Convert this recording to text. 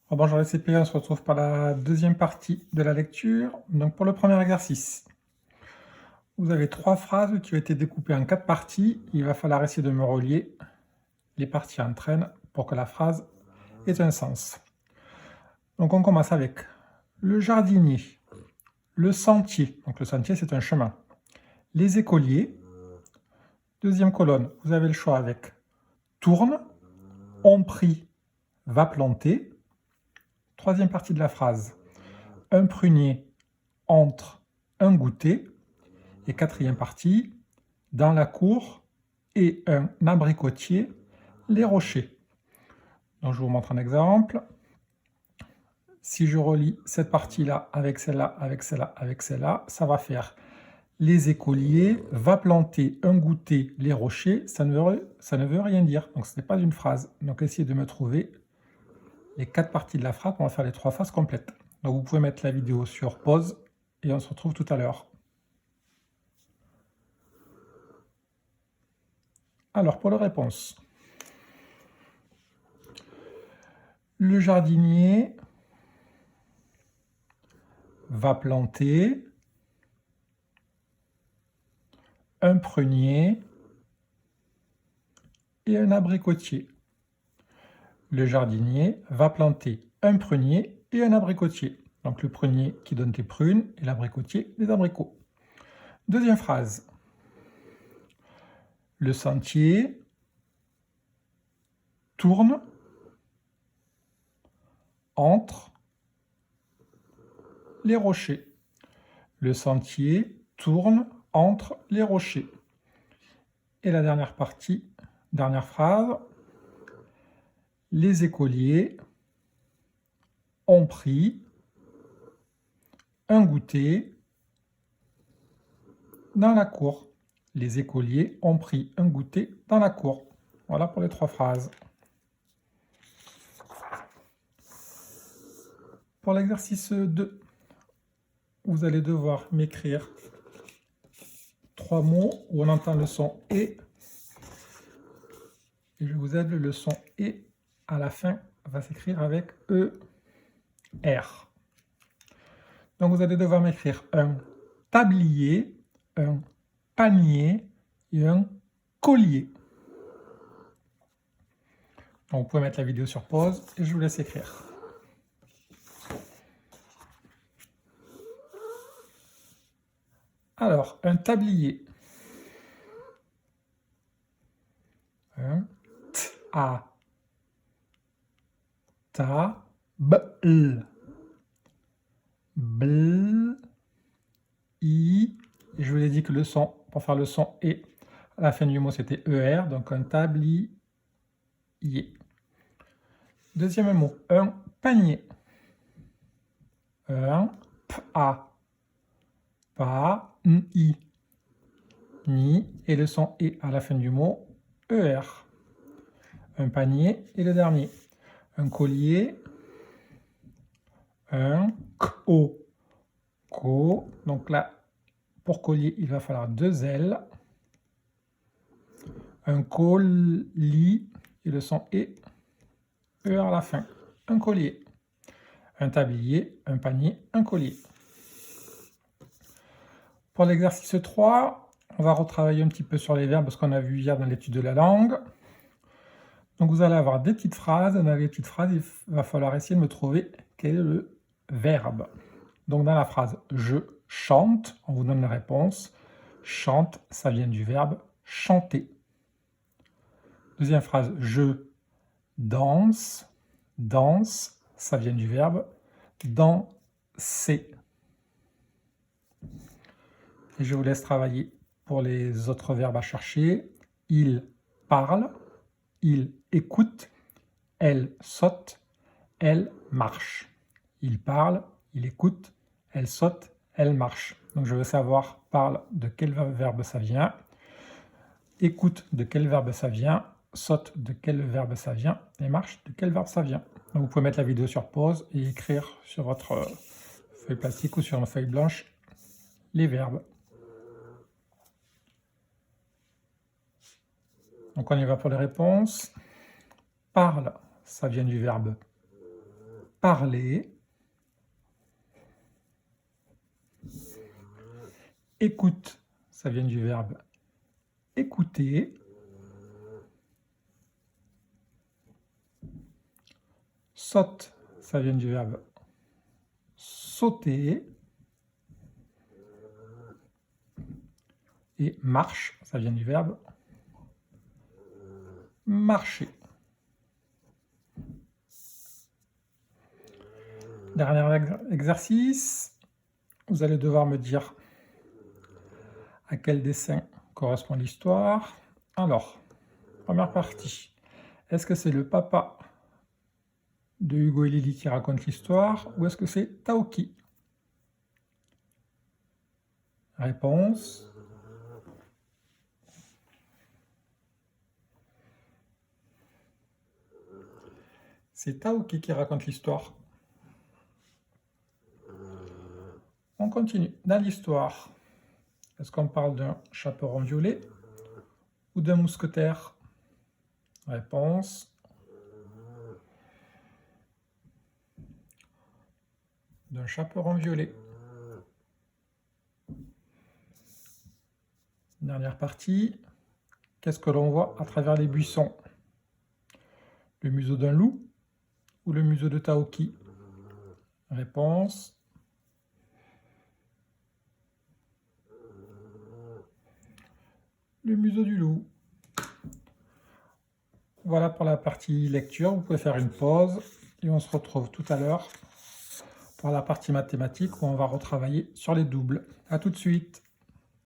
Bonjour les CP, on se retrouve pour la deuxième partie de la lecture. Donc pour le premier exercice, vous avez 3 phrases qui ont été découpées en 4 parties. Il va falloir essayer de me relier les parties entre elles pour que la phrase ait un sens. Donc on commence avec le jardinier, le sentier, donc le sentier c'est un chemin, les écoliers. Deuxième colonne, vous avez le choix avec tourne, ont pris, va planter. Troisième partie de la phrase, un prunier entre un goûter. Et quatrième partie, dans la cour et un abricotier, les rochers. Donc je vous montre un exemple. Si je relie cette partie-là avec celle-là, avec celle-là, avec celle-là, ça va faire les écoliers, va planter un goûter, les rochers, ça ne veut rien dire. Donc ce n'est pas une phrase. Donc essayez de me trouver les 4 parties de la phrase. On va faire les 3 phases complètes. Donc vous pouvez mettre la vidéo sur pause et on se retrouve tout à l'heure. Alors pour la réponse. Le jardinier va planter un prunier et un abricotier. Le jardinier va planter un prunier et un abricotier. Donc le prunier qui donne des prunes et l'abricotier des abricots. Deuxième phrase. Le sentier tourne entre les rochers. Le sentier tourne entre les rochers. Et la dernière partie, dernière phrase. Les écoliers ont pris un goûter dans la cour. Les écoliers ont pris un goûter dans la cour. Voilà pour les 3 phrases. Pour l'exercice 2, vous allez devoir m'écrire 3 mots où on entend le son « et ». Et je vous aide, le son « et » à la fin va s'écrire avec « e », « r ». Donc vous allez devoir m'écrire un tablier, un panier et un collier. Donc vous pouvez mettre la vidéo sur pause et je vous laisse écrire. Alors, un tablier. Un ta, bl, bl, i. Et je vous ai dit que le son, pour faire le son et, à la fin du mot c'était er, donc un tablier. Deuxième mot, un panier. Un pa, ni, ni, et le son et à la fin du mot, er. Un panier et le dernier. Un collier, un ko, ko. Donc là, pour collier, il va falloir 2 L. Un colis, et le son et, e à la fin. Un collier. Un tablier, un panier, un collier. Pour l'exercice 3, on va retravailler un petit peu sur les verbes, parce qu'on a vu hier dans l'étude de la langue. Donc vous allez avoir des petites phrases. Dans les petites phrases, il va falloir essayer de me trouver quel est le verbe. Donc dans la phrase « je chante », on vous donne la réponse. Chante, ça vient du verbe chanter. Deuxième phrase « je danse ». Danse, ça vient du verbe danser. Et je vous laisse travailler pour les autres verbes à chercher. Il parle, il écoute, elle saute, elle marche. Il parle, il écoute, elle saute, elle marche. Donc je veux savoir, parle, de quel verbe ça vient, écoute, de quel verbe ça vient, saute, de quel verbe ça vient, et marche, de quel verbe ça vient. Donc vous pouvez mettre la vidéo sur pause et écrire sur votre feuille plastique ou sur une feuille blanche les verbes. Donc on y va pour les réponses. Parle, ça vient du verbe parler. Écoute, ça vient du verbe écouter. Saute, ça vient du verbe sauter. Et marche, ça vient du verbe marcher. Dernier exercice, vous allez devoir me dire à quel dessin correspond l'histoire. Alors, première partie, est-ce que c'est le papa de Hugo et Lily qui raconte l'histoire ou est-ce que c'est Taoki? Réponse. C'est Taoki qui raconte l'histoire. On continue. Dans l'histoire, est-ce qu'on parle d'un chaperon violet ou d'un mousquetaire? Réponse. D'un chaperon violet. Dernière partie. Qu'est-ce que l'on voit à travers les buissons? Le museau d'un loup ou le museau de Taoki? Réponse. Le museau du loup. Voilà pour la partie lecture. Vous pouvez faire une pause et on se retrouve tout à l'heure pour la partie mathématique où on va retravailler sur les doubles. À tout de suite.